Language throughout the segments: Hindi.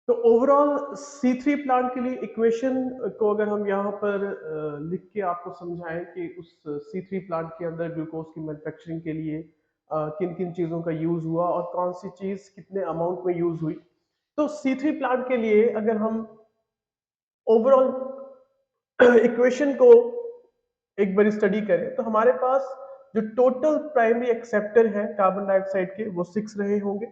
तो ओवरऑल C3 प्लांट के लिए इक्वेशन को अगर हम यहाँ पर लिख के आपको समझाएं कि उस C3 प्लांट के अंदर ग्लूकोज की मैन्युफैक्चरिंग के लिए किन किन चीज़ों का यूज़ हुआ और कौन सी चीज़ कितने अमाउंट में यूज़ हुई। तो C3 प्लांट के लिए अगर हम ओवरऑल इक्वेशन को एक बार स्टडी करें तो हमारे पास जो टोटल प्राइमरी एक्सेप्टर है कार्बन डाइऑक्साइड के वो 6 रहे होंगे।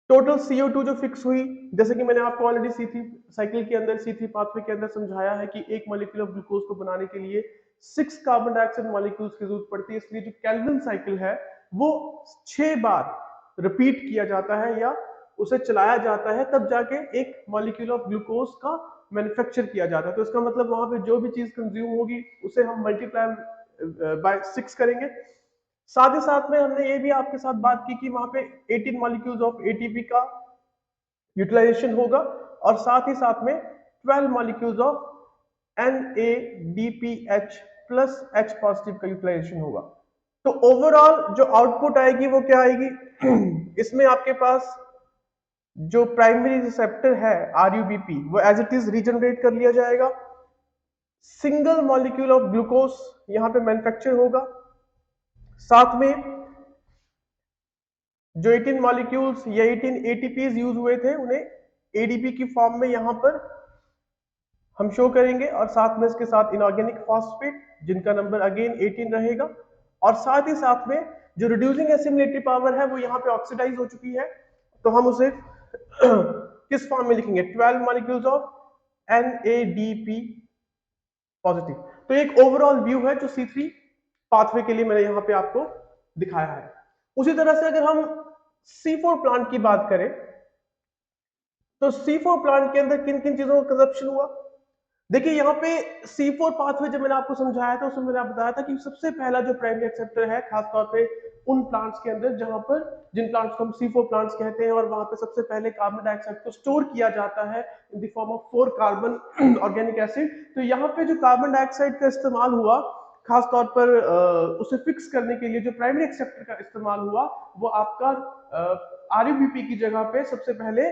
टोटल CO2 जो फिक्स हुई, जैसे कि मैंने आपको ऑलरेडी C3 साइकिल के अंदर C3 पाथवे के अंदर समझाया है कि एक मॉलिक्यूल ऑफ ग्लूकोज को बनाने के लिए 6 कार्बन डाइऑक्साइड मॉलिक्यूल्स की जरूरत पड़ती है। इसलिए जो केल्विन साइकिल है वो 6 बार रिपीट किया जाता है या उसे चलाया जाता है, तब जाके एक मॉलिक्यूल ऑफ ग्लूकोज का मैन्युफैक्चर किया जाता है। तो इसका मतलब वहां पे जो भी चीज कंज्यूम होगी उसे हम मल्टीप्लाई बाय 6 करेंगे। साथ ही साथ में हमने ये भी आपके साथ बात की कि वहां पे 18 मॉलिक्यूल्स ऑफ एटीपी का यूटिलाइजेशन होगा और साथ ही साथ में 12 molecules of NADPH plus H positive का यूटिलाइजेशन होगा। तो ओवरऑल जो आउटपुट आएगी वो क्या आएगी? इसमें आपके पास जो प्राइमरी रिसेप्टर है RUBP वो एज इट इज रीजनरेट कर लिया जाएगा। सिंगल मॉलिक्यूल ऑफ ग्लूकोज यहां पे मैन्युफैक्चर होगा। साथ में जो 18 मॉलिक्यूल्स या 18 एटीपीज यूज हुए थे उन्हें एडीपी की फॉर्म में यहां पर हम शो करेंगे और साथ में इसके साथ इनऑर्गेनिक फॉस्फेट जिनका नंबर अगेन 18 रहेगा। और साथ ही साथ में जो रिड्यूसिंग एसिमिलेटरी पावर है वो यहाँ पे ऑक्सीडाइज हो चुकी है, तो हम उसे किस फॉर्म में लिखेंगे? 12 मॉलिक्यूल्स ऑफ NADP पॉजिटिव। तो एक ओवरऑल व्यू है जो C3 पाथवे के लिए मैंने यहाँ पे आपको दिखाया है। उसी तरह से अगर हम C4 प्लांट की बात करें तो C4 प्लांट के अंदर किन किन चीजों का कंजप्शन हुआ? देखिए यहाँ पे C4 पाथवे जब मैंने आपको समझाया था उसमें मैंने आपको बताया था कि सबसे पहला जो प्राइमरी एक्सेप्टर है खासतौर पे उन प्लांट्स के अंदर जहां पर जिन प्लांट्स को हम C4 प्लांट्स कहते हैं और वहां पे सबसे पहले कार्बन डाइऑक्साइड को स्टोर किया जाता है in the form of 4 carbon organic acid. तो यहाँ पे जो कार्बन डाइऑक्साइड का इस्तेमाल हुआ खासतौर पर उसे फिक्स करने के लिए जो प्राइमरी एक्सेप्टर का इस्तेमाल हुआ वो आपका RUBP की जगह पे सबसे पहले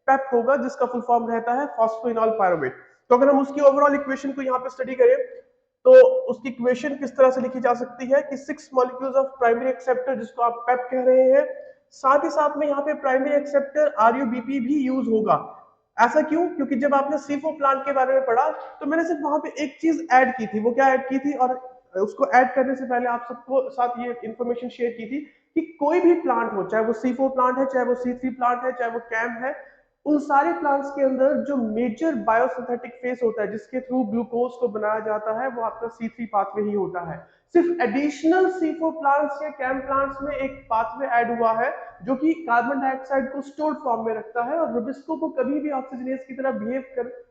पेप होगा जिसका फुल फॉर्म रहता है फॉस्फोइनॉल पायरुवेट। तो अगर हम उसकी ओवरऑल इक्वेशन को यहाँ पे स्टडी करें तो उसकी इक्वेशन किस तरह से लिखी जा सकती है कि 6 मॉलिक्यूल्स ऑफ प्राइमरी एक्सेप्टर जिसको आप पेप कह रहे हैं, साथ ही साथ में यहाँ पे प्राइमरी एक्सेप्टर RUBP भी यूज होगा। ऐसा क्यों? क्योंकि जब आपने C4 प्लांट के बारे में पढ़ा तो मैंने सिर्फ वहां पे एक चीज ऐड की थी। वो क्या ऐड की थी? और उसको ऐड करने से पहले आप सबको साथ ये इंफॉर्मेशन शेयर की थी कि कोई भी प्लांट हो, चाहे वो C4 प्लांट है, चाहे वो C3 प्लांट है, चाहे वो कैम है, उन सारे प्लांट्स के अंदर जो मेजर बायोसिंथेटिक फेस होता है जिसके थ्रू ग्लूकोज को बनाया जाता है वो आपका C3 पाथवे ही होता है। सिर्फ एडिशनल C4 प्लांट्स या कैम प्लांट्स में एक पाथवे ऐड हुआ है जो कि कार्बन डाइऑक्साइड को स्टोर्ड फॉर्म में रखता है और रुबिस्को को कभी भी ऑक्सीजनेज की तरह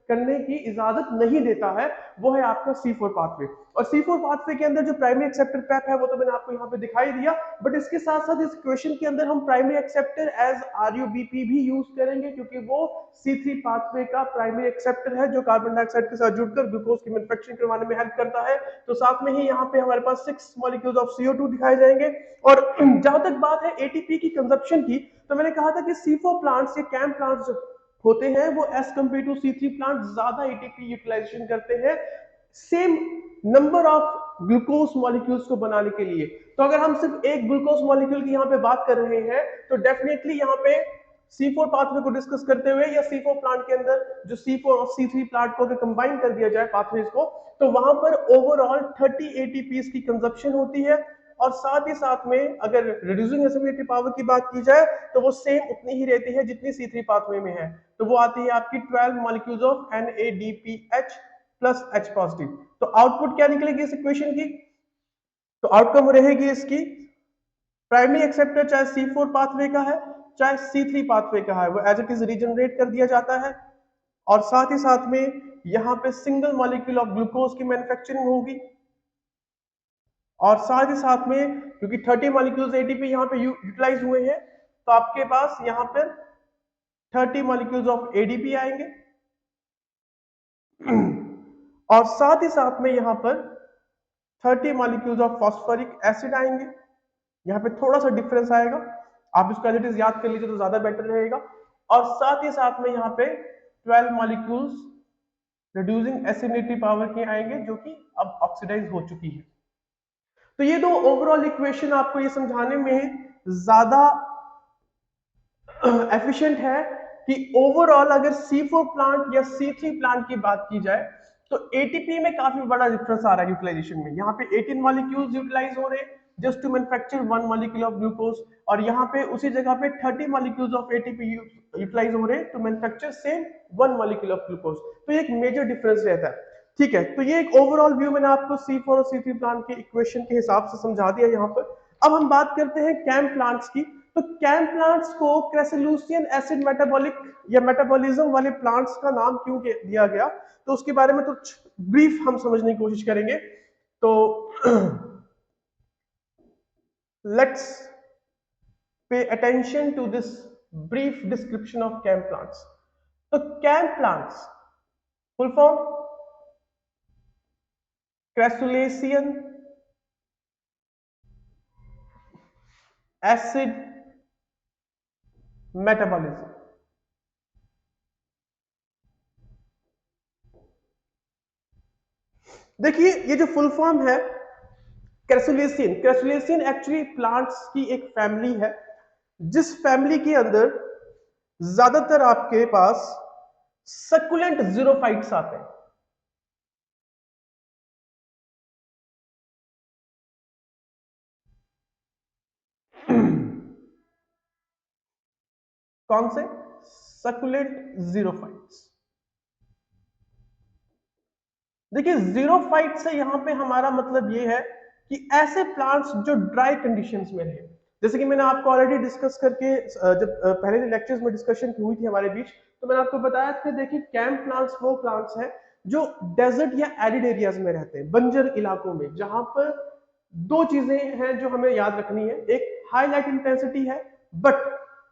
करने की इजाजत नहीं देता है, वो है आपका C4 पाथवे। और C4 पाथवे के अंदर जो प्राइमरी एक्सेप्टर पेप है वो तो मैंने आपको यहाँ पे दिखाई दिया, बट इसके साथ साथ इस इक्वेशन के अंदर हम प्राइमरी एक्सेप्टर एज RUBP भी यूज करेंगे क्योंकि वो C3 पाथवे का प्राइमरी एक्सेप्टर है जो कार्बन डाइऑक्साइड के साथ जुड़कर ग्लूकोज की मैन्युफैक्चरिंग करवाने में हेल्प करता है। तो साथ में ही यहाँ पे हमारे पास 6 मॉलिक्यूल्स ऑफ CO2 दिखाए जाएंगे। और जहां तक बात है ATP की कंजप्शन की, तो मैंने कहा था कि C4 प्लांट्स या कैम प्लांट्स होते हैं वो as compare to C3 plant ज्यादा ATP यूटिलाइजेशन करते हैं same number of glucose molecules को बनाने के लिए। तो अगर हम सिर्फ एक ग्लूकोज मॉलिक्यूल की यहाँ पे बात कर रहे हैं तो डेफिनेटली यहाँ पे C4 पाथवे को डिस्कस करते हुए या C4 प्लांट के अंदर जो C4 और C3 प्लांट को अगर कंबाइन कर दिया जाए पाथवेज को, तो वहां पर ओवरऑल 30 ATPs की कंजप्शन होती है। और साथ ही साथ में अगर रिड्यूसिंग एसिमिलेटरी पावर की बात की जाए तो वो सेम उतनी ही रहती है जितनी C3 पाथवे में है। तो वो आती है आपकी 12 molecules of NADPH plus H positive. तो आउटपुट क्या निकलेगी इस इक्वेशन की? तो आउटकम रहेगी इसकी प्राइमरी एक्सेप्टर चाहे C4 पाथवे का है चाहे C3 पाथवे का है वो एज इट इज रीजनरेट कर दिया जाता है। और साथ ही साथ में यहाँ पे सिंगल मॉलिक्यूल ऑफ ग्लूकोज की मैन्युफैक्चरिंग होगी। और साथ ही साथ में क्योंकि 30 मॉलिक्यूल्स एटीपी यहाँ पे यूटिलाइज हुए हैं तो आपके पास यहाँ पर 30 मॉलिक्यूल्स ऑफ एडीपी आएंगे। और साथ ही साथ में यहाँ पर 30 मॉलिक्यूल्स ऑफ फॉस्फोरिक एसिड आएंगे। यहाँ पे थोड़ा सा डिफरेंस आएगा, आप इसको एज इट इज याद कर लीजिए तो ज्यादा बेटर रहेगा। और साथ ही साथ में यहाँ पे 12 मॉलिक्यूल्स रिड्यूसिंग एसिडिटी पावर के आएंगे जो कि अब ऑक्सीडाइज हो चुकी है। तो ये दो ओवरऑल इक्वेशन आपको ये समझाने में ज्यादा एफिशिएंट है कि ओवरऑल अगर C4 प्लांट या C3 प्लांट की बात की जाए तो एटीपी में काफी बड़ा डिफरेंस आ रहा है यूटिलाइजेशन में। यहाँ पे 18 मॉलिक्यूल्स यूटिलाइज हो रहे हैं just to manufacture 1 molecule of glucose, और यहाँ पे उसी जगह पे 30 मॉलिक्यूल्स ऑफ एटीपी यूटिलाइज हो रहे हैं to manufacture same 1 molecule of glucose. तो एक मेजर डिफरेंस रहता है। ठीक है, तो ये एक ओवरऑल व्यू मैंने आपको C4 और C3 प्लांट के इक्वेशन के हिसाब से समझा दिया यहाँ पर। अब हम बात करते हैं कैम प्लांट्स की। तो कैम प्लांट्स को क्रेसोल्यूसियन एसिड मेटाबॉलिक या मेटाबॉलिज्म वाले प्लांट्स का नाम क्यों दिया गया, तो उसके बारे में कुछ ब्रीफ हम समझने की कोशिश करेंगे। तो let's pay attention to this brief description of CAM plants. तो CAM plants full form crassulacean acid metabolism. देखिए ये जो फुल फॉर्म है क्रेसुलेसियन, क्रेसुलेसियन एक्चुअली प्लांट्स की एक फैमिली है जिस फैमिली के अंदर ज्यादातर आपके पास सक्युलेंट जीरोफाइट्स आते हैं। कौन से? सक्युलेंट जीरोफाइट्स। देखिए जीरोफाइट से यहां पे हमारा मतलब ये है कि ऐसे प्लांट्स जो ड्राई कंडीशंस में रहे, जैसे कि मैंने आपको ऑलरेडी डिस्कस करके जब पहले लेक्चर्स में डिस्कशन हुई थी हमारे बीच, तो मैंने आपको बताया था देखिए कैंप प्लांट्स वो प्लांट्स हैं जो डेजर्ट या एरिड एरियाज में रहते हैं, बंजर इलाकों में, जहां पर दो चीजें हैं जो हमें याद रखनी है। एक हाई लाइट इंटेंसिटी है बट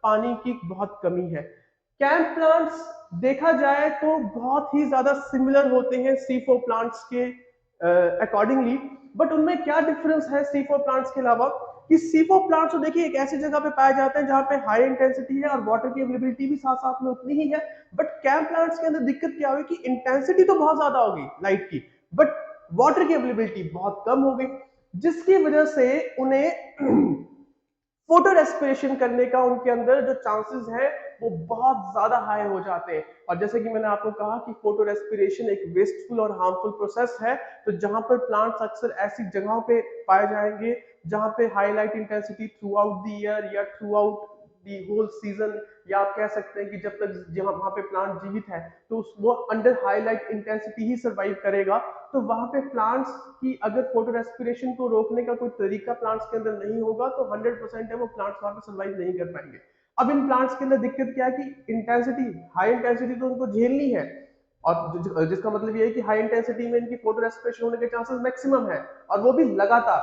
पानी की बहुत कमी है। कैंप प्लांट्स देखा जाए तो बहुत ही ज्यादा सिमिलर होते हैं C4 प्लांट्स के अकॉर्डिंगली, बट उनमें क्या डिफरेंस है C4 प्लांट्स के अलावा कि C4 प्लांट्स तो देखिए एक ऐसी जगह पे पाए जाते हैं जहां पे हाई इंटेंसिटी है और वाटर की अवेलेबिलिटी भी साथ साथ में उतनी ही है। बट कैंप प्लांट्स के अंदर दिक्कत क्या हुई कि इंटेंसिटी तो बहुत ज्यादा हो गई लाइट की, बट वाटर की अवेलेबिलिटी बहुत कम हो गई, जिसकी वजह से उन्हें फोटो रेस्पिरेशन करने का उनके अंदर जो चांसेस है वो बहुत ज्यादा हाई हो जाते हैं। और जैसे कि मैंने आपको कहा कि फोटो रेस्पिरेशन एक वेस्टफुल और हार्मफुल प्रोसेस है, तो जहां पर प्लांट्स अक्सर ऐसी जगहों पे पाए जाएंगे जहां पे high light intensity throughout the year या throughout the whole season, या आप कह सकते हैं कि जब तक जहां वहां पे प्लांट जीवित है तो वो अंडर हाई लाइट इंटेंसिटी ही सर्वाइव करेगा। तो वहां पे प्लांट्स की अगर फोटो रेस्पिरेशन को रोकने का कोई तरीका प्लांट्स के अंदर नहीं होगा तो 100% है वो प्लांट्स वहां पे सर्वाइव नहीं कर पाएंगे। अब इन प्लांट्स के अंदर दिक्कत क्या है कि इंटेंसिटी, हाई इंटेंसिटी तो उनको झेलनी है, और जिसका मतलब ये है कि हाई इंटेंसिटी में इनकी फोटो रेस्पिरेशन होने के चांसेस मैक्सिमम है, और वो भी लगातार,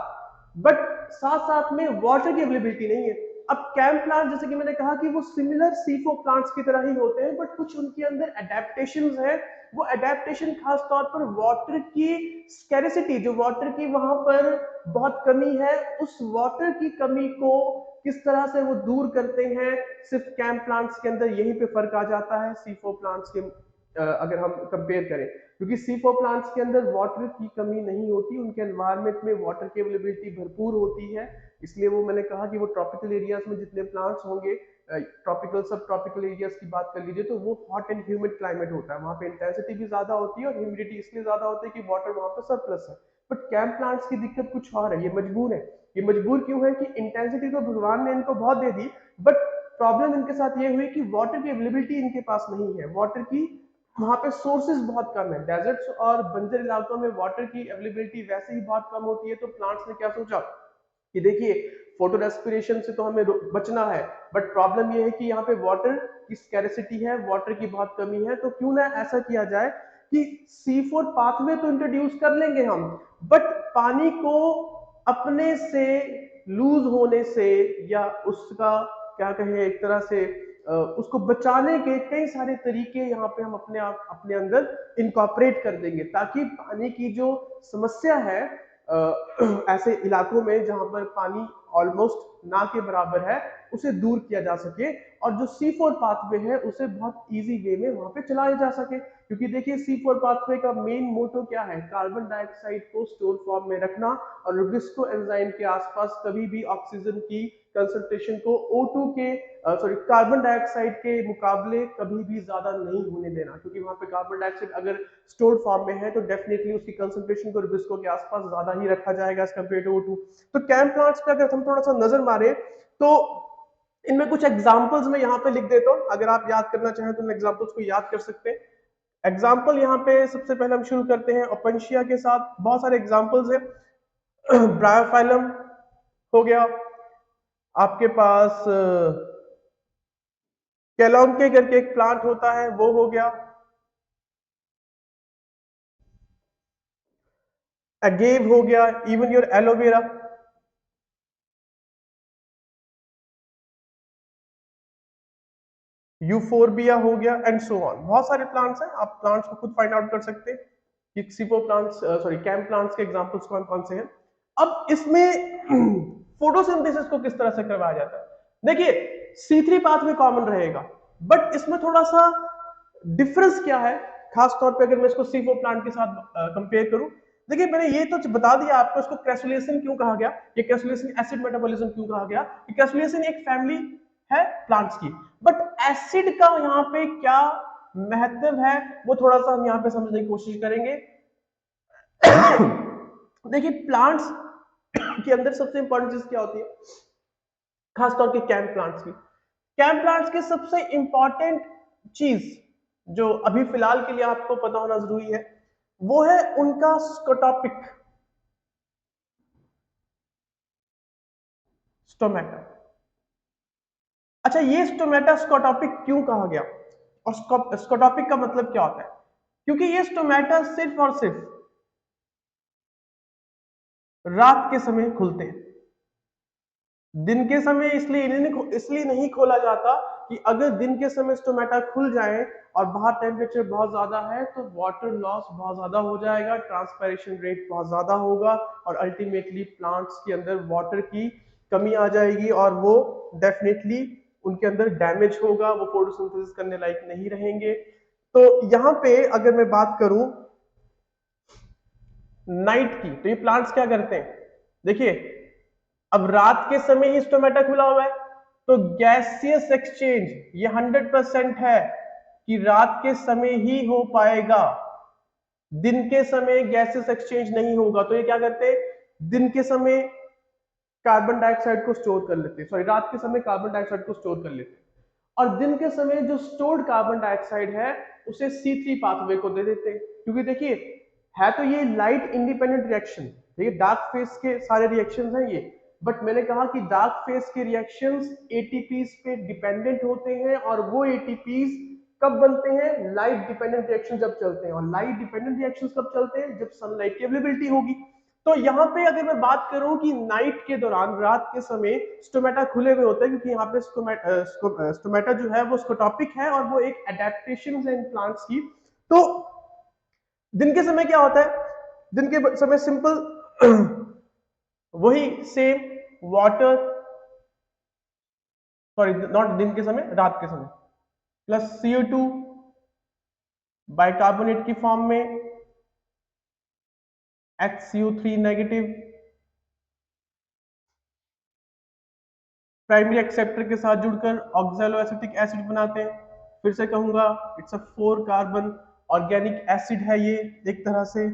बट साथ साथ में वाटर की अवेलेबिलिटी नहीं है। अब कैंप प्लांट जैसे कि मैंने कहा कि वो सिमिलर C4 प्लांट्स की तरह ही होते हैं, बट कुछ उनके अंदर एडेप्टेशंस है। वो एडेप्टेशन खास तौर पर वाटर की स्कैरिसिटी, जो वाटर की वहां पर बहुत कमी है, उस वाटर की कमी को किस तरह से वो दूर करते हैं, सिर्फ कैंप प्लांट्स के अंदर यहीं पे फर्क आ जाता है C4 प्लांट्स के अगर हम कंपेयर करें, क्योंकि C4 प्लांट्स के अंदर वाटर की कमी नहीं होती, उनके एनवायरनमेंट में वाटर की अवेलेबिलिटी भरपूर होती है। इसलिए वो मैंने कहा कि वो ट्रॉपिकल एरियाज में जितने प्लांट्स होंगे, ट्रॉपिकल सब ट्रॉपिकल एरियाज की बात कर लीजिए तो वो हॉट एंड ह्यूमिड क्लाइमेट होता है, वहां पे इंटेंसिटी भी ज्यादा होती है और ह्यूमिडिटी इसलिए ज्यादा होती है कि वाटर वहां पे सरप्लस है। बट कैंप प्लांट्स की दिक्कत कुछ और है, ये मजबूर है। ये मजबूर क्यों है कि इंटेंसिटी तो भगवान ने इनको बहुत दे दी, बट प्रॉब्लम इनके साथ ये हुई कि वाटर की अवेलेबिलिटी इनके पास नहीं है, वाटर की वहां पे सोर्सेज बहुत कम है। डेजर्ट्स और बंजर इलाकों में वाटर की अवेलेबिलिटी वैसे ही बहुत कम होती है, तो प्लांट्स ने क्या सोचा कि देखिए फोटो रेस्पिरेशन से तो हमें बचना है, बट प्रॉब्लम ये है कि यहाँ पे वाटर की स्कैरिसिटी है, वाटर की बहुत कमी है, तो क्यों ना ऐसा किया जाए कि C4 पाथवे तो इंट्रोड्यूस कर लेंगे हम, बट पानी को अपने से लूज होने से या उसका क्या कहें एक तरह से उसको बचाने के कई सारे तरीके यहाँ पे हम अपने आप अपने अंदर इनकॉर्पोरेट कर देंगे, ताकि पानी की जो समस्या है ऐसे इलाकों में जहां पर पानी ऑलमोस्ट ना के बराबर है, उसे दूर किया जा सके और जो C4 पाथवे है उसे बहुत इजी वे में वहां पे चलाया जा सके। क्योंकि देखिए C4 पाथवे का मेन मोटो क्या है, कार्बन डाइऑक्साइड को स्टोर फॉर्म में रखना और रुबिस्को एंजाइम के आसपास कभी भी ऑक्सीजन की कंसंट्रेशन को O2 के कार्बन डाइऑक्साइड के मुकाबले कभी भी ज्यादा नहीं होने देना, क्योंकि वहां पे कार्बन डाइऑक्साइड अगर स्टोर्ड फॉर्म में है तो डेफिनेटली उसकी कंसंट्रेशन को रुबिस्को के आसपास ज्यादा ही रखा जाएगा एज कम्पेयर टू O2। तो कैम प्लांट्स पे अगर हम थोड़ा सा नजर मारे तो इनमें कुछ एग्जांपल्स मैं यहाँ पे लिख देता हूँ, अगर आप याद करना चाहें तो इन एग्जांपल्स को याद कर सकते हैं। एग्जाम्पल यहाँ पे सबसे पहले हम शुरू करते हैं ओपेंशिया के साथ, बहुत सारे एग्जाम्पल्स हैं। ब्रायोफाइलम हो गया, आपके पास कैलोंके करके एक प्लांट होता है वो हो गया, अगेव हो गया, इवन योर एलोवेरा, यूफोरबिया हो गया एंड सो ऑन। बहुत सारे प्लांट्स हैं, आप प्लांट्स को खुद फाइंड आउट कर सकते हैं कि सिपो प्लांट्स कैम प्लांट्स के एग्जांपल्स कौन कौन से हैं। अब इसमें फोटोसिंथेसिस को किस तरह से करवाया जाता है, देखिए C3 पाथ में कॉमन रहेगा, बट इसमें थोड़ा सा डिफरेंस क्या है, खास तौर पे अगर मैं इसको C4 प्लांट के साथ कंपेयर करूं। देखिए मैंने ये तो बता दिया आपको इसको क्रेसुलेशन क्यों कहा गया, ये क्रेसुलेशन एसिड मेटाबॉलिज्म क्यों कहा गया, कि क्रेसुलेशन एक फैमिली है प्लांट्स की, बट एसिड का यहाँ पे क्या महत्व है वो थोड़ा सा हम यहाँ पे समझने की कोशिश करेंगे। देखिए प्लांट्स के अंदर सबसे इंपॉर्टेंट चीज क्या होती है, खासतौर के कैंप प्लांट्स की, कैंप प्लांट्स की सबसे इंपॉर्टेंट चीज जो अभी फिलहाल के लिए आपको पता होना जरूरी है वो है उनका स्कोटोपिक स्टोमेटा। अच्छा ये स्टोमेटा स्कोटोपिक क्यों कहा गया और स्कोटोपिक का मतलब क्या होता है, क्योंकि ये स्टोमेटा सिर्फ और सिर्फ रात के समय खुलते हैं, दिन के समय इसलिए नहीं खोला जाता कि अगर दिन के समय स्टोमेटा खुल जाए और बाहर टेम्परेचर बहुत ज्यादा है तो वाटर लॉस बहुत ज्यादा हो जाएगा, ट्रांसपायरेशन रेट बहुत ज्यादा होगा और अल्टीमेटली प्लांट्स के अंदर वाटर की कमी आ जाएगी और वो डेफिनेटली उनके अंदर डैमेज होगा, वो फोटोसिंथेसिस करने लायक नहीं रहेंगे। तो यहाँ पे अगर मैं बात करूं नाइट की, तो ये प्लांट्स क्या करते हैं, देखिए अब रात के समय ही स्टोमेटा खुला हुआ है तो गैसियस एक्सचेंज ये 100% है कि रात के समय ही हो पाएगा, दिन के समय गैसियस एक्सचेंज नहीं होगा। तो ये क्या करते हैं, दिन के समय कार्बन डाइऑक्साइड को स्टोर कर लेते हैं, सॉरी रात के समय कार्बन डाइऑक्साइड को स्टोर कर लेते हैं और दिन के समय जो स्टोर्ड कार्बन डाइऑक्साइड है उसे C3 पाथवे को दे देते हैं। क्योंकि देखिए है तो ये लाइट इंडिपेंडेंट रिएक्शन, देखिए डार्क फेज के सारे रिएक्शंस हैं ये, बट मैंने कहा कि डार्क फेज के रिएक्शंस एटीपीज पे डिपेंडेंट होते हैं और वो एटीपीज कब बनते हैं, लाइट डिपेंडेंट रिएक्शन जब चलते हैं, और लाइट डिपेंडेंट रिएक्शंस कब चलते हैं, जब सनलाइट की अवेलेबिलिटी होगी। तो यहाँ पे अगर मैं बात करूं कि नाइट के दौरान रात के समय स्टोमेटा खुले हुए होते हैं, क्योंकि यहाँ पे स्टोमेटा जो है वो स्कोटोपिक है और वो एक एडेप्टेशन है इन प्लांट्स की। तो दिन के समय क्या होता है, दिन के समय सिंपल वही सेम वाटर, सॉरी नॉट दिन के समय, रात के समय प्लस CO2 बाइकार्बोनेट की फॉर्म में, HCO3 नेगेटिव, प्राइमरी एक्सेप्टर के साथ जुड़कर ऑक्सैलो एसिटिक एसिड बनाते हैं। फिर से कहूंगा it's a 4 carbon organic acid है ये एक तरह से,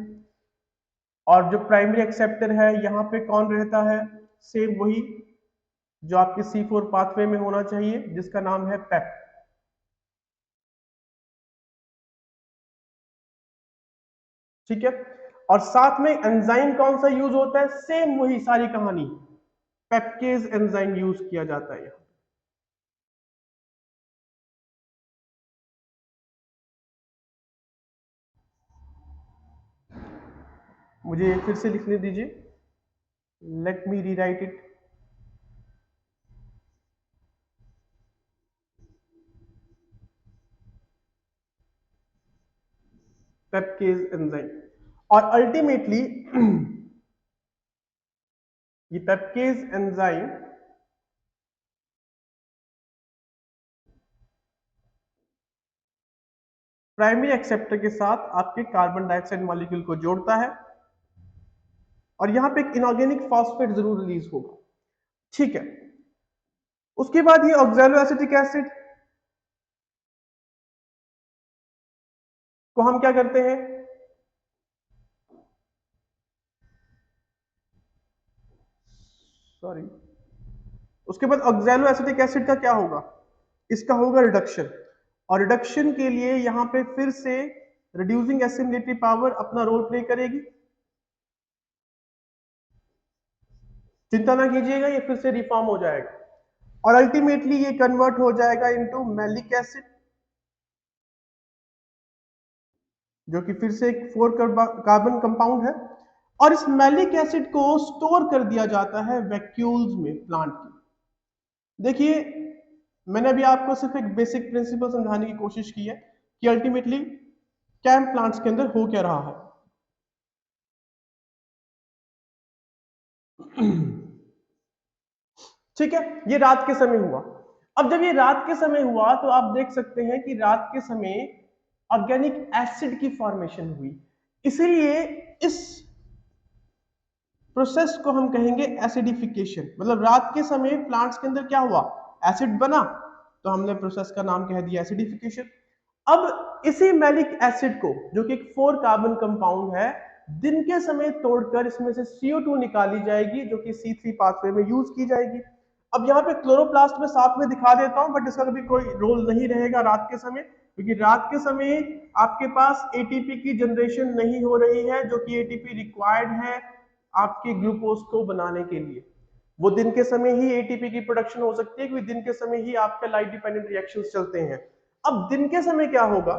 और जो प्राइमरी एक्सेप्टर है यहाँ पे कौन रहता है, सेम वही जो आपके C4 पाथवे में होना चाहिए जिसका नाम है पेप। ठीक है, और साथ में एंजाइम कौन सा यूज होता है, सेम वही सारी कहानी, पेप्केज एंजाइम यूज किया जाता है। मुझे फिर से लिखने दीजिए, let me rewrite it. PEPcase enzyme, और अल्टीमेटली ये पेप्केज एंजाइम प्राइमरी एक्सेप्टर के साथ आपके कार्बन डाइऑक्साइड मॉलिक्यूल को जोड़ता है और यहां पे एक इनऑर्गेनिक फॉस्फेट जरूर रिलीज होगा। ठीक है, उसके बाद ये ऑक्सैलो एसिटिक एसिड को हम क्या करते हैं, सॉरी, उसके बाद ऑक्सैलो एसिटिक एसिड का क्या होगा, इसका होगा रिडक्शन। और रिडक्शन के लिए यहां पे फिर से रिड्यूसिंग एसिमिलेटरी पावर अपना रोल प्ले करेगी। चिंता ना कीजिएगा, ये फिर से रिफॉर्म हो जाएगा और अल्टीमेटली ये कन्वर्ट हो जाएगा इनटू मैलिक एसिड, जो कि फिर से एक 4 कार्बन कंपाउंड है। और इस मैलिक एसिड को स्टोर कर दिया जाता है वैक्यूल्स में प्लांट की। देखिए, मैंने अभी आपको सिर्फ एक बेसिक प्रिंसिपल समझाने की कोशिश की है कि अल्टीमेटली कैंप प्लांट्स के अंदर हो क्या रहा है। ठीक है, ये रात के समय हुआ। अब जब ये रात के समय हुआ तो आप देख सकते हैं कि रात के समय ऑर्गेनिक एसिड की फॉर्मेशन हुई, इसीलिए इस प्रोसेस को हम कहेंगे एसिडिफिकेशन। मतलब रात के समय प्लांट्स के अंदर क्या हुआ, एसिड बना, तो हमने प्रोसेस का नाम कह दिया एसिडिफिकेशन। अब इसी मैलिक एसिड को, जो कि एक 4 कार्बन कंपाउंड है, दिन के समय तोड़कर इसमें से CO2 निकाली जाएगी, जो कि C3 पाथवे में यूज की जाएगी। अब यहाँ पे क्लोरोप्लास्ट में साथ में दिखा देता हूं, बट इसका कभी कोई रोल नहीं रहेगा रात के समय, क्योंकि रात के समय आपके पास ATP की जनरेशन नहीं हो रही है, जो कि ATP रिक्वायर्ड है आपके ग्लूकोज को बनाने के लिए। वो दिन के समय ही ATP की प्रोडक्शन हो सकती है, क्योंकि दिन के समय ही आपके लाइट डिपेंडेंट रिएक्शंस चलते हैं। अब दिन के समय क्या होगा,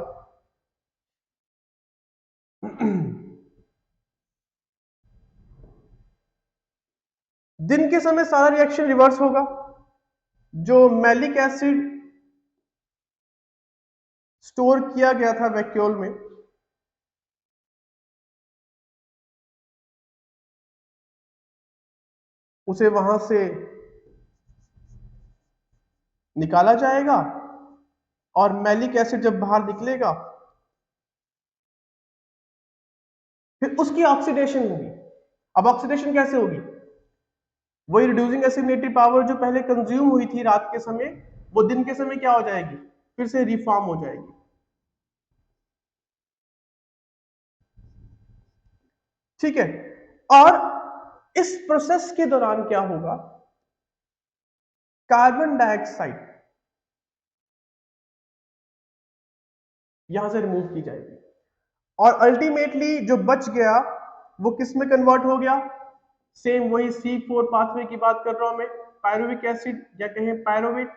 दिन के समय सारा रिएक्शन रिवर्स होगा। जो मैलिक एसिड स्टोर किया गया था वैक्यूल में, उसे वहां से निकाला जाएगा और मैलिक एसिड जब बाहर निकलेगा फिर उसकी ऑक्सीडेशन होगी। अब ऑक्सीडेशन कैसे होगी, वही रिड्यूसिंग एसिमिलेटरी पावर जो पहले कंज्यूम हुई थी रात के समय, वो दिन के समय क्या हो जाएगी, फिर से रिफॉर्म हो जाएगी। ठीक है, और इस प्रोसेस के दौरान क्या होगा, कार्बन डाइऑक्साइड यहां से रिमूव की जाएगी और अल्टीमेटली जो बच गया वो किस में कन्वर्ट हो गया, सेम वही C4 पाथवे की बात कर रहा हूं मैं, पायरुविक एसिड या कहें पायरोवेट।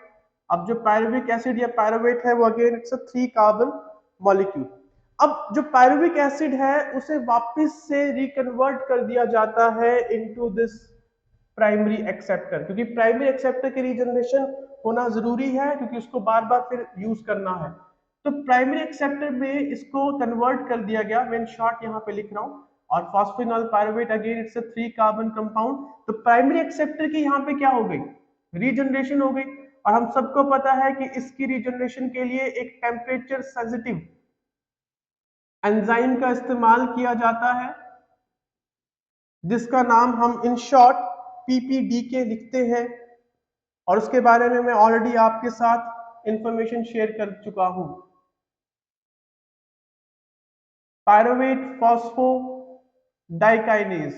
अब जो पायरुविक एसिड या पायरोवेट है वो again it's a 3 carbon molecule. अब जो पायरुविक एसिड है उसे वापस से रिकन्वर्ट कर दिया जाता है इनटू दिस प्राइमरी एक्सेप्टर, क्योंकि प्राइमरी एक्सेप्टर की रीजनरेशन होना जरूरी है, क्योंकि उसको बार बार फिर यूज करना है। तो प्राइमरी एक्सेप्टर में इसको कन्वर्ट कर दिया गया, मैं इन शॉर्ट यहाँ पे लिख रहा हूँ। और phosphoenol pyruvate again it's a 3 carbon compound. तो प्राइमरी एक्सेप्टर की यहाँ पे क्या हो गई, रीजनरेशन हो गई। और हम सबको पता है कि इसकी रीजनरेशन के लिए एक टेम्परेचर सेंसिटिव एंजाइम का इस्तेमाल किया जाता है, जिसका नाम हम इन शॉर्ट PPDK लिखते हैं। और उसके बारे में मैं ऑलरेडी आपके साथ इंफॉर्मेशन शेयर कर चुका हूं। पायरुवेट फॉस्फो डाइकाइनेज,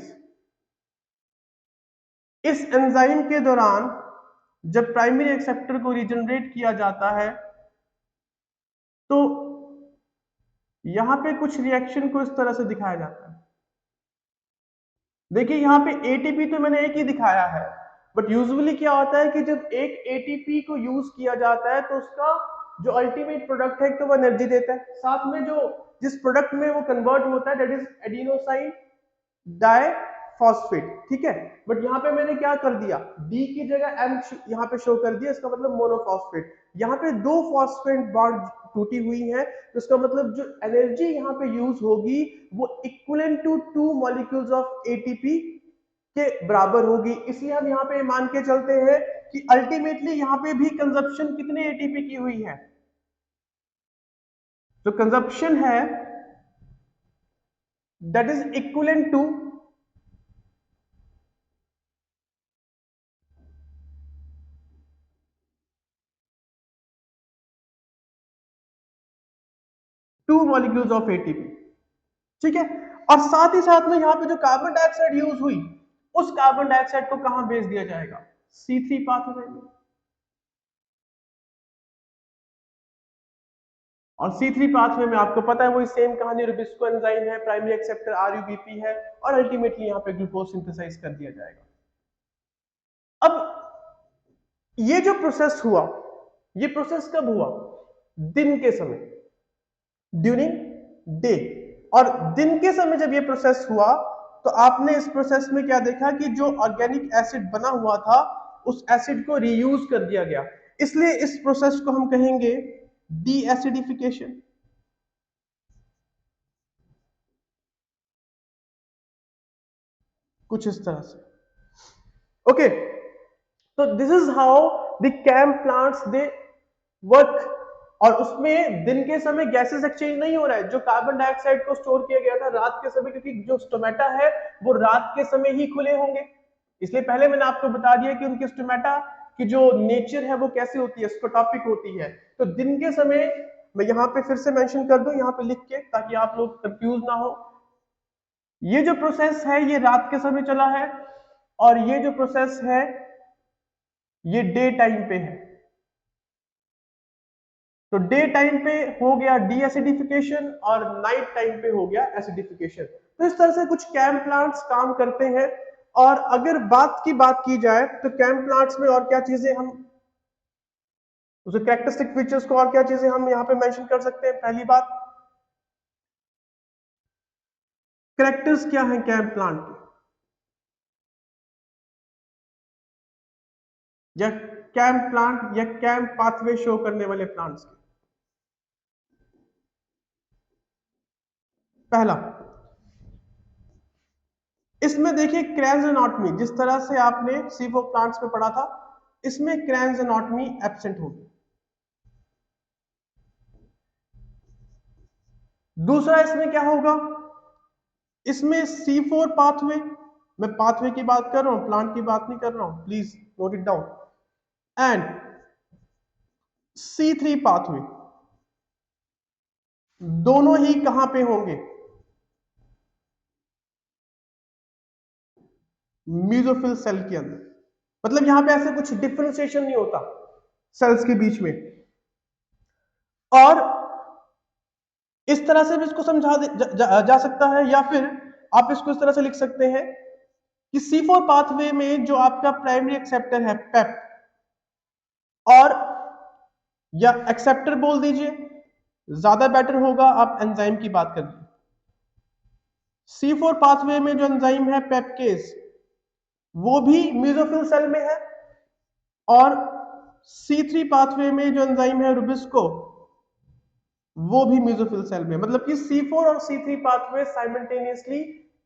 इस एंजाइम के दौरान जब प्राइमरी एक्सेप्टर को रीजनरेट किया जाता है तो यहां पे कुछ रिएक्शन को इस तरह से दिखाया जाता है। देखिए यहां पे ATP तो मैंने एक ही दिखाया है, बट यूजुअली क्या होता है कि जब एक ATP को यूज किया जाता है तो उसका जो अल्टीमेट प्रोडक्ट है तो वो एनर्जी देता है, साथ में जो जिस प्रोडक्ट में वो कन्वर्ट होता है दैट इज एडिनोसाइन डाइफॉस्फेट। ठीक है, बट यहाँ पे मैंने क्या कर दिया, डी की जगह एम यहाँ पे शो कर दिया, इसका मतलब मोनोफॉस्फेट। यहाँ पे 2 फॉस्फेट बॉन्ड टूटी हुई है, तो इसका मतलब जो एनर्जी यहाँ पे यूज होगी वो equivalent to 2 molecules of ATP के बराबर होगी। इसलिए हम यहाँ पे मान के चलते हैं कि अल्टीमेटली यहाँ पे भी कंजप्शन कितने ATP की हुई है, जो कंजप्शन है that is equivalent to two molecules of ATP, ठीक है। और साथ ही साथ में यहां पे जो कार्बन डाइऑक्साइड यूज हुई, उस कार्बन डाइऑक्साइड को कहां भेज दिया जाएगा, C3 पाथवे में। और C3 पाथवे में आपको पता है वही सेम कहानी, रुबिस्को एंजाइम है, प्राइमरी एक्सेप्टर RUBP है, और अल्टीमेटली यहां पे ग्लूकोज सिंथेसाइज कर दिया जाएगा। अब ये जो प्रोसेस हुआ, ये प्रोसेस कब हुआ, दिन के समय, ड्यूरिंग डे। और दिन के समय जब ये प्रोसेस हुआ तो आपने इस प्रोसेस में क्या देखा कि जो ऑर्गेनिक एसिड बना हुआ था उस एसिड को रीयूज कर दिया गया, इसलिए इस प्रोसेस को हम कहेंगे डी एसिडिफिकेशन। कुछ इस तरह से, ओके। तो this is how the camp plants they work. और उसमें दिन के समय गैसेस एक्सचेंज नहीं हो रहा है, जो कार्बन डाइऑक्साइड को स्टोर किया गया था रात के समय, क्योंकि जो स्टोमेटा है वो रात के समय ही खुले होंगे, इसलिए पहले मैंने आपको बता दिया कि उनके स्टोमेटा की जो नेचर है वो कैसी होती है, स्कोटॉपिक होती है। तो दिन के समय, मैं यहाँ पे फिर से मेंशन कर दूं यहाँ पे लिख के, ताकि आप लोग कंफ्यूज ना हो, ये जो प्रोसेस है ये रात के समय चला है, और ये जो प्रोसेस है ये डे टाइम पे है। तो डे टाइम पे हो गया डी एसिडिफिकेशन और नाइट टाइम पे हो गया एसिडिफिकेशन। तो इस तरह से कुछ कैम्प प्लांट्स काम करते हैं। और अगर बात की जाए तो कैम्प प्लांट्स में और क्या चीजें हम, उसे कैरेक्टरिस्टिक फीचर्स को और क्या चीजें हम यहाँ पे मेंशन कर सकते हैं। पहली बात, कैरेक्टर्स क्या हैं कैम्प प्लांट के, या कैम्प प्लांट या कैम्प पाथवे शो करने वाले प्लांट्स के। पहला, इसमें देखिए क्रैंज एनाटॉमी, जिस तरह से आपने C4 प्लांट्स में पढ़ा था, इसमें क्रैंज एनाटॉमी एब्सेंट होगी। दूसरा इसमें क्या होगा, इसमें C4 पाथवे, मैं पाथवे की बात कर रहा हूं, प्लांट की बात नहीं कर रहा हूं, please note it down, and C3 pathway दोनों ही कहां पे होंगे, मीसोफिल सेल के अंदर। मतलब यहां पे ऐसे कुछ डिफरेंशिएशन नहीं होता सेल्स के बीच में। और इस तरह से भी इसको समझा जा सकता है, या फिर आप इसको इस तरह से लिख सकते हैं कि C4 पाथवे में जो आपका प्राइमरी एक्सेप्टर है पेप, और या एक्सेप्टर बोल दीजिए, ज्यादा बेटर होगा, आप एंजाइम की बात कर लीजिए। C4 पाथवे में जो एंजाइम है पेपकेज, वो भी मीसोफिल सेल में है, और C3 पाथवे में जो एंजाइम है रुबिस्को, वो भी मीसोफिल सेल में। मतलब कि C4 और C3 पाथवे साइमल्टेनियसली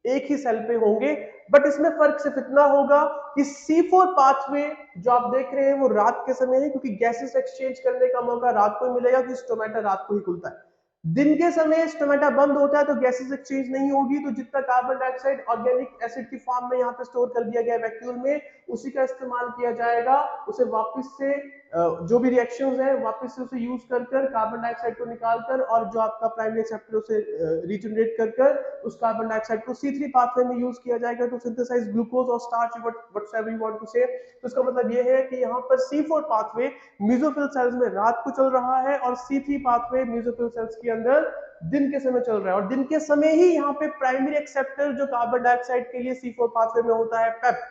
एक ही सेल पे होंगे, बट इसमें फर्क सिर्फ इतना होगा कि C4 पाथवे जो आप देख रहे हैं वो रात के समय है, क्योंकि गैसेस एक्सचेंज करने का मौका रात को ही मिलेगा, कि स्टोमेटा रात को ही खुलता है। दिन के समय स्टोमेटा बंद होता है तो गैसेस एक्सचेंज नहीं होगी, तो जितना कार्बन डाइऑक्साइड ऑर्गेनिक एसिड की फॉर्म में यहाँ पे स्टोर कर दिया गया वैक्यूल में, उसी का इस्तेमाल किया जाएगा, उसे वापस से जो भी रिएक्शंस हैं वापस से उसे यूज कर कार्बन डाइऑक्साइड को निकालकर, और जो आपका प्राइमरी एक्सेप्टर उसे रीजनरेट कर उस कार्बन डाइऑक्साइड को C3 पाथवे में यूज किया जाएगा टू सिंथेसाइज ग्लूकोज और starch, whatever you want to say. तो इसका मतलब ये है कि यहाँ पर C4 पाथवे मीसोफिल सेल्स में रात को चल रहा है, और C3 पाथवे मीसोफिल सेल्स के अंदर दिन के समय चल रहा है। और दिन के समय ही यहाँ पे प्राइमरी एक्सेप्टर जो कार्बन डाइऑक्साइड के लिए C4 पाथवे में होता है पेप,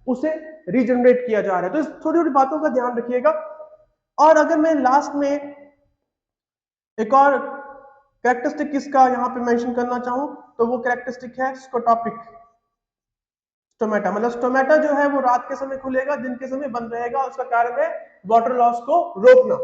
उसे रीजनरेट किया जा रहा है। तो इस छोटी छोटी बातों का ध्यान रखिएगा। और अगर मैं लास्ट में एक और कैरेक्टरिस्टिक किसका यहाँ पे मेंशन करना चाहूं, तो वो कैरेक्टरिस्टिक है स्कोटॉपिक स्टोमेटा। मतलब स्टोमेटा जो है वो रात के समय खुलेगा, दिन के समय बंद रहेगा, उसका कारण है वाटर लॉस को रोकना।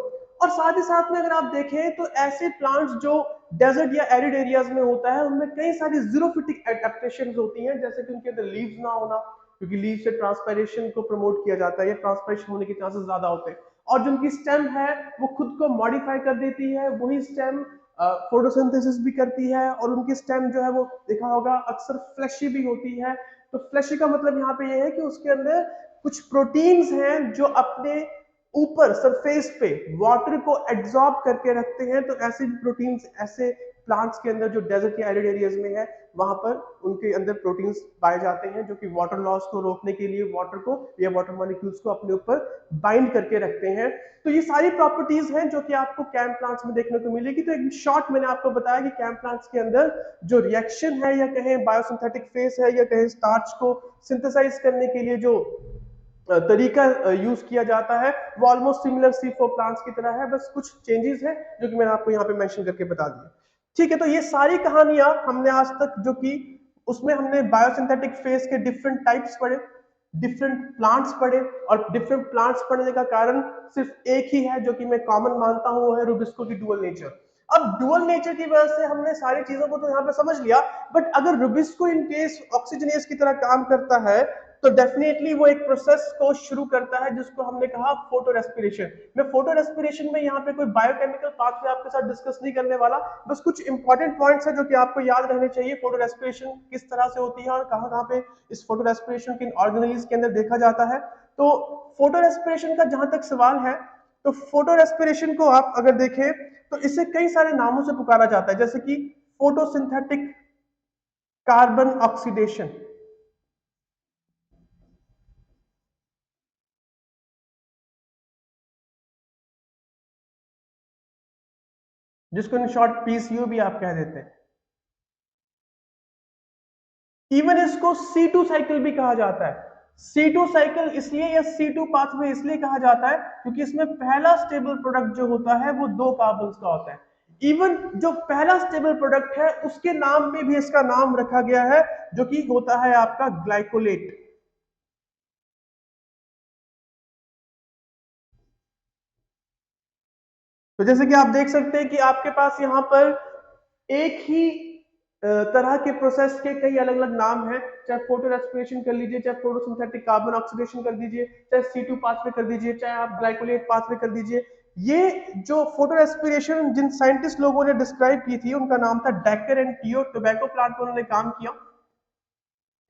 और साथ ही साथ में अगर आप देखें तो ऐसे प्लांट्स जो डेजर्ट या एरिड एरियाज में होता है, उनमें कई सारी जीरोफिटिक एडेप्टेशंस होती हैं, जैसे कि उनके अंदर लीव्स ना होना, क्योंकि लीव से ट्रांसपायरेशन को प्रमोट किया जाता है, या ट्रांसपायरेशन होने के चांसेस ज्यादा होते हैं। और जो उनकी स्टेम है वो खुद को मॉडिफाई कर देती है, वही स्टेम फोटोसिंथेसिस भी करती है, और उनकी स्टेम जो है वो देखा होगा अक्सर फ्लैशी भी होती है। तो फ्लैशी का मतलब यहाँ पे ये है कि उसके अंदर कुछ प्रोटीन्स हैं जो अपने ऊपर सरफेस पे वाटर को एब्जॉर्ब करके रखते हैं। तो ऐसे प्रोटीन्स ऐसे प्लांट्स के अंदर जो डेजर्ट या एरिड एरियाज में है वहां पर उनके अंदर प्रोटीन्स पाए जाते हैं जो कि वाटर लॉस को रोकने के लिए वाटर को या वाटर मॉलिक्यूल्स को अपने ऊपर बाइंड करके रखते हैं। तो ये सारी प्रॉपर्टीज हैं जो कि आपको कैम प्लांट्स में देखने को मिलेगी। तो एक शॉर्ट मैंने आपको बताया कि कैम प्लांट्स के अंदर जो रिएक्शन है या कहें बायोसिंथेटिक फेस है या कहें स्टार्च को सिंथेसाइज करने के लिए जो तरीका यूज किया जाता है वो ऑलमोस्ट सिमिलर C4 प्लांट्स की तरह है, बस कुछ चेंजेस है जो कि मैंने आपको यहाँ पे मेंशन करके बता दिया। ठीक है, तो ये सारी कहानियां हमने आज तक जो कि उसमें हमने बायोसिंथेटिक फेस के डिफरेंट टाइप्स पढ़े, डिफरेंट प्लांट्स पढ़े, और डिफरेंट प्लांट्स पढ़ने का कारण सिर्फ एक ही है जो कि मैं कॉमन मानता हूं, वो है रुबिस्को की डुअल नेचर। अब डुअल नेचर की वजह से हमने सारी चीजों को तो यहाँ पे समझ लिया, बट अगर रुबिस्को इन केस ऑक्सीजनेस की तरह काम करता है तो डेफिनेटली वो एक प्रोसेस को शुरू करता है जिसको हमने कहा फोटो रेस्पिरेशन। मैं फोटो रेस्पिरेशन में यहाँ पे कोई बायोकेमिकल पाथवे आपके साथ डिस्कस नहीं करने वाला, बस कुछ इंपॉर्टेंट पॉइंट्स है जो कि आपको याद रहने चाहिए। फोटो रेस्पिरेशन किस तरह से होती है और कहाँ कहाँ पे इस फोटो रेस्पिरेशन किन ऑर्गेनेल्स के अंदर देखा जाता है। तो फोटो रेस्पिरेशन का जहां तक सवाल है, तो फोटो रेस्पिरेशन को आप अगर देखें तो इसे कई सारे नामों से पुकारा जाता है, जैसे कि फोटोसिंथेटिक कार्बन ऑक्सीडेशन, जिसको इन शॉर्ट PCO भी आप कह देते हैं। इवन इसको C2 साइकिल भी कहा जाता है। C2 साइकिल इसलिए या C2 पाथवे इसलिए कहा जाता है क्योंकि इसमें पहला स्टेबल प्रोडक्ट जो होता है वो 2 कार्बन का होता है। इवन जो पहला स्टेबल प्रोडक्ट है उसके नाम पे भी इसका नाम रखा गया है जो कि होता है आपका ग्लाइकोलेट। तो जैसे कि आप देख सकते हैं कि आपके पास यहाँ पर एक ही तरह के प्रोसेस के कई अलग अलग नाम हैं, चाहे फोटो रेस्पिरेशन कर लीजिए, चाहे फोटोसिंथेटिक कार्बन ऑक्सीडेशन कर दीजिए, चाहे C2 पाथवे कर दीजिए, चाहे आप ग्लाइकोलेट पाथवे कर दीजिए। ये जो फोटो रेस्पिरेशन जिन साइंटिस्ट लोगों ने डिस्क्राइब की थी उनका नाम था डेकर एंड टियो, टोबैको प्लांट पर उन्होंने काम किया।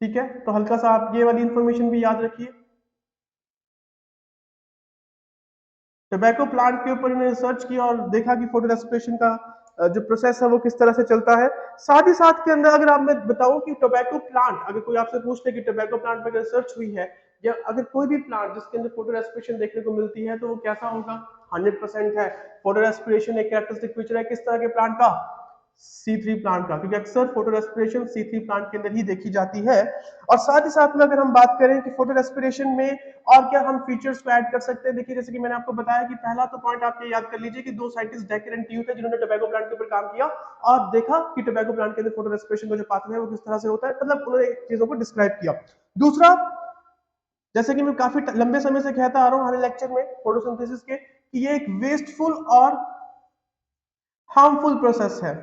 ठीक है, तो हल्का सा आप ये वाली इंफॉर्मेशन भी याद रखिए। टोबैको प्लांट के ऊपर इन्होंने रिसर्च किया और देखा कि फोटो रेस्पिरेशन का जो प्रोसेस है वो किस तरह से चलता है। साथ ही साथ के अंदर अगर आप मैं बताऊं कि टोबैको प्लांट, अगर कोई आपसे पूछते कि टोबैको प्लांट पर रिसर्च हुई है या अगर कोई भी प्लांट जिसके अंदर फोटो रेस्पिरेशन देखने को मिलती है तो वो कैसा होगा, 100% है। फोटो रेस्पिरेशन एक कैरेक्टरिस्टिक फीचर है किस तरह के प्लांट का, C3 प्लांट का, क्योंकि अक्सर फोटो रेस्पिरेशन C3 प्लांट के अंदर ही देखी जाती है। और साथ ही साथ में अगर हम बात करें कि फोटो रेस्पिरेशन में और क्या हम फीचर्स को ऐड कर सकते हैं, देखिए जैसे कि मैंने आपको बताया कि पहला तो पॉइंट आप ये याद कर लीजिए कि 2 साइंटिस्ट डेकर एंड टियो थे जिन्होंने टोबैको प्लांट के ऊपर काम किया और देखा कि टोबैको प्लांट के अंदर फोटो रेस्पिरेशन का जो पाथवे है वो किस तरह से होता है, मतलब उन्होंने चीजों को डिस्क्राइब किया। दूसरा, जैसे कि मैं काफी लंबे समय से कहता आ रहा हूँ हर लेक्चर में फोटोसिंथेसिस के कि ये एक वेस्टफुल और हार्मफुल प्रोसेस है।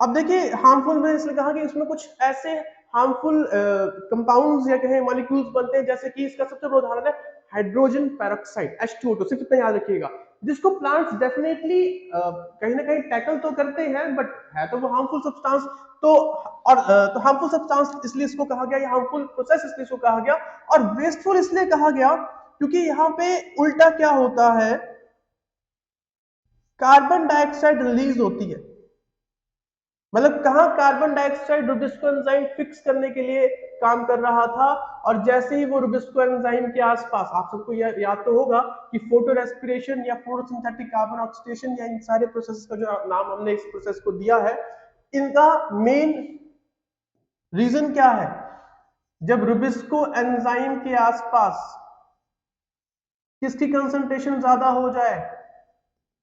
अब देखिए हार्मफुल में इसलिए कहा कि इसमें कुछ ऐसे हार्मफुल कंपाउंड्स या कहें मॉलिक्यूल्स बनते हैं, जैसे कि इसका सबसे बड़ा उदाहरण है हाइड्रोजन पेरोक्साइड H2O2, सिर्फ इतना याद रखिएगा, जिसको प्लांट्स डेफिनेटली कहीं ना कहीं टैकल तो करते हैं बट है तो वो हार्मफुल सब्सटेंस। तो और तो हार्मफुल सब्सटेंस इसलिए इसको कहा गया, या हार्मफुल प्रोसेस इसलिए इसको कहा गया, और वेस्टफुल इसलिए कहा गया क्योंकि यहाँ पे उल्टा क्या होता है, कार्बन डाइऑक्साइड रिलीज होती है। मतलब कहां carbon dioxide Rubisco enzyme fix करने के लिए काम कर रहा था, और जैसे ही वो रुबिस्को एंजाइम के आसपास, आप सबको याद तो होगा कि फोटो रेस्पिरेशन या फोटोसिंथेटिक कार्बन ऑक्सीडेशन या इन सारे प्रोसेस का जो नाम हमने इस प्रोसेस को दिया है, इनका मेन रीजन क्या है, जब रुबिस्को एंजाइम के आसपास किसकी कंसंट्रेशन ज्यादा हो जाए,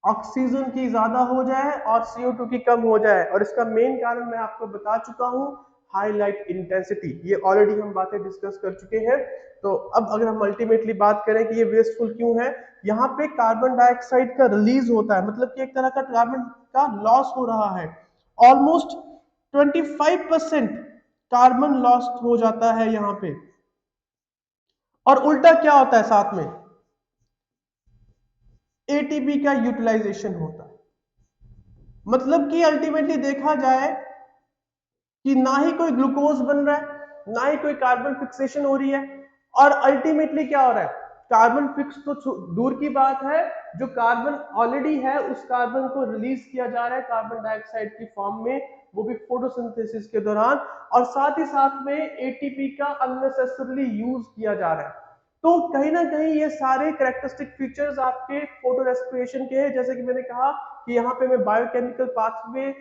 ऑक्सीजन की ज्यादा हो जाए और CO2 की कम हो जाए, और इसका मेन कारण मैं आपको बता चुका हूं, हाईलाइट इंटेंसिटी। ये ऑलरेडी हम बातें डिस्कस कर चुके हैं। तो अब अगर हम अल्टीमेटली बात करें कि ये वेस्टफुल क्यों है, यहाँ पे कार्बन डाइऑक्साइड का रिलीज होता है, मतलब कि एक तरह का कार्बन का लॉस हो रहा है, ऑलमोस्ट 25% कार्बन लॉस हो जाता है यहाँ पे। और उल्टा क्या होता है साथ में, ATP का यूटिलाइजेशन होता है। मतलब कि अल्टीमेटली देखा जाए कि ना ही कोई ग्लूकोज बन रहा है, ना ही कोई कार्बन फिक्सेशन हो रही है, और अल्टीमेटली क्या हो रहा है, कार्बन फिक्स तो दूर की बात है, जो कार्बन ऑलरेडी है उस कार्बन को रिलीज किया जा रहा है कार्बन डाइऑक्साइड की फॉर्म में, वो भी फोटोसिंथेसिस के दौरान, और साथ ही साथ में एटीपी का अननेसेसरली यूज किया जा रहा है। तो कहीं ना कहीं ये सारे कैरेक्टरिस्टिक फीचर्स आपके फोटो रेस्पिरेशन के हैं। जैसे कि मैंने कहा कि यहाँ पे मैं बायोकेमिकल पाथवे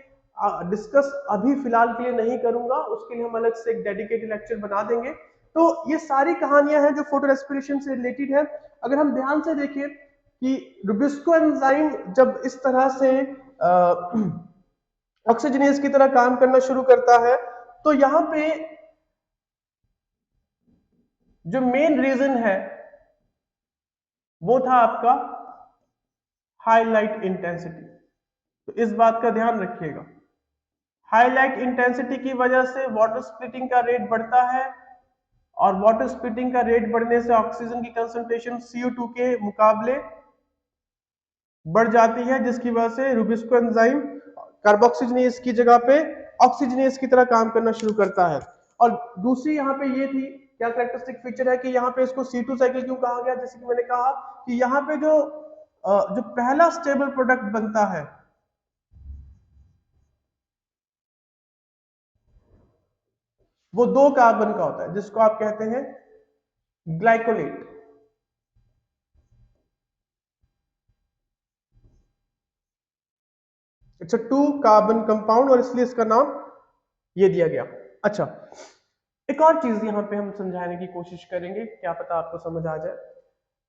डिस्कस अभी फिलहाल के लिए नहीं करूंगा, उसके लिए हम अलग से एक डेडिकेटेड लेक्चर बना देंगे। तो ये सारी कहानियां हैं जो फोटो रेस्पिरेशन से रिलेटेड है। अगर हम ध्यान से देखें कि रुबिस्को एंजाइम जब इस तरह से ऑक्सीजनेज की तरह काम करना शुरू करता है, तो यहाँ पे जो मेन रीजन है वो था आपका हाईलाइट इंटेंसिटी। तो इस बात का ध्यान रखिएगा, हाईलाइट इंटेंसिटी की वजह से वाटर स्प्लिटिंग का रेट बढ़ता है, और वाटर स्प्लिटिंग का रेट बढ़ने से ऑक्सीजन की कंसंट्रेशन CO2 के मुकाबले बढ़ जाती है, जिसकी वजह से रुबिस्को एंजाइम कार्बोक्सीजनेज की जगह पे ऑक्सीजनेज की तरह काम करना शुरू करता है। और दूसरी यहाँ पे ये थी, क्या कैरेक्टरिस्टिक फीचर है कि यहाँ पे इसको C2 साइकिल क्यों कहा गया, जैसे कि मैंने कहा कि यहाँ पे जो पहला स्टेबल प्रोडक्ट बनता है वो 2 कार्बन का होता है, जिसको आप कहते हैं glycolate. It's a 2 carbon compound, और इसलिए इसका नाम ये दिया गया। अच्छा, एक और चीज यहां पे हम समझाने की कोशिश करेंगे, क्या पता आपको समझ आ जाए।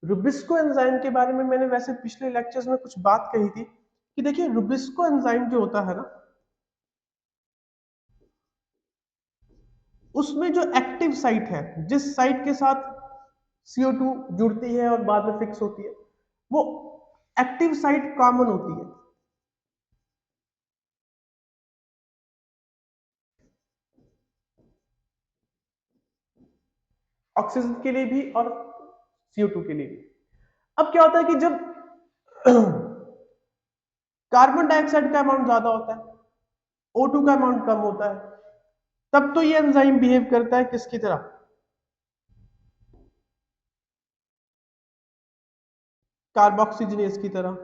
रुबिस्को एंजाइम के बारे में मैंने वैसे पिछले लेक्चर्स में कुछ बात कही थी कि देखिए रुबिस्को एंजाइम जो होता है ना, उसमें जो एक्टिव साइट है, जिस साइट के साथ CO2 जुड़ती है और बाद में फिक्स होती है, वो एक्टिव साइट कॉमन होती है। ऑक्सीजन के लिए भी और CO2 के लिए भी। अब क्या होता है कि जब कार्बन डाइऑक्साइड का अमाउंट ज्यादा होता है, O2 का अमाउंट कम होता है, तब तो ये एंजाइम बिहेव करता है किसकी तरह, कार्बोक्सीजनेज की तरह।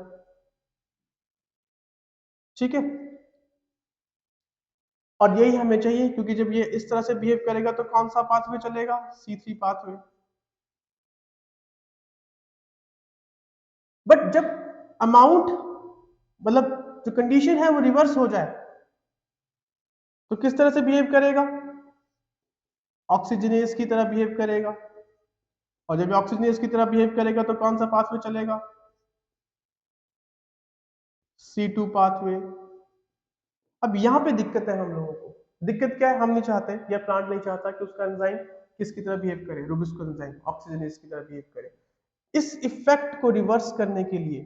ठीक है, और यही हमें चाहिए, क्योंकि जब ये इस तरह से बिहेव करेगा तो कौन सा पाथवे चलेगा, C3 पाथवे। बट जब अमाउंट, मतलब जो कंडीशन है वो रिवर्स हो जाए, तो किस तरह से बिहेव करेगा, ऑक्सीजनेज की तरह बिहेव करेगा। और जब ऑक्सीजनेज की तरह बिहेव करेगा तो कौन सा पाथवे चलेगा, C2 पाथवे। अब यहां पे दिक्कत है हम लोगों को, दिक्कत क्या है, हम नहीं चाहते या प्लांट नहीं चाहता कि उसका एंजाइम किसकी तरह बिहेव करे, रुबिस्को एंजाइम ऑक्सीजनेज की तरह बिहेव करे। इस इफेक्ट को रिवर्स करने के लिए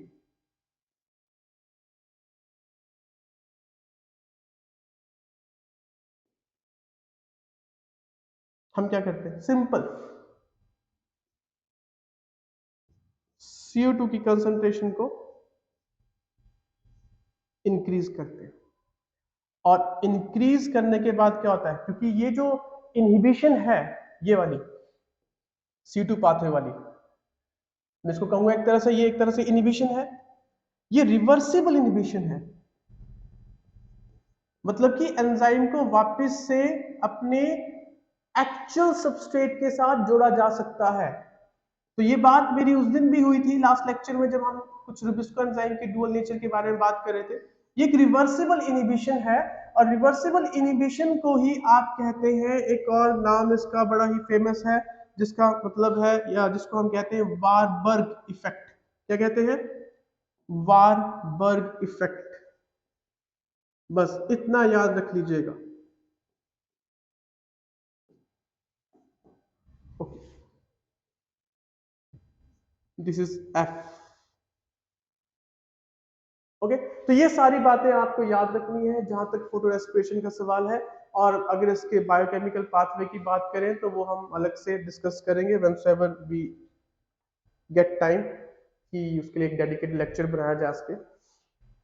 हम क्या करते हैं, सिंपल, CO2 की कंसंट्रेशन को इंक्रीज करते हैं। और इंक्रीज करने के बाद क्या होता है, क्योंकि ये जो इनहिबिशन है, ये वाली C2 पाथवे वाली, मैं इसको कहूंगा एक तरह से, ये एक तरह से इनहिबिशन है, ये रिवर्सिबल इनहिबिशन है। मतलब कि एंजाइम को वापस से अपने एक्चुअल सबस्ट्रेट के साथ जोड़ा जा सकता है। तो ये बात मेरी उस दिन भी हुई थी लास्ट लेक्चर में, जब हम कुछ रुबिस्को एंजाइम के डुअल नेचर के बारे में बात कर रहे थे। ये एक रिवर्सिबल इनहिबिशन है, और रिवर्सिबल इनहिबिशन को ही आप कहते हैं, एक और नाम इसका बड़ा ही फेमस है, जिसका मतलब है, या जिसको हम कहते हैं वारबर्ग इफेक्ट। क्या कहते हैं, वारबर्ग इफेक्ट। बस इतना याद रख लीजिएगा। Okay, this is F. Okay, तो ये सारी बातें आपको याद रखनी है जहां तक फोटो रेस्पिरेशन का सवाल है। और अगर इसके बायोकेमिकल पाथवे की बात करें तो वो हम अलग से डिस्कस करेंगे व्हेनसोएवर वी गेट टाइम, कि उसके लिए एक डेडिकेटेड लेक्चर बनाया जाए इस पे।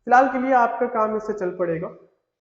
फिलहाल के लिए आपका काम इससे चल पड़ेगा।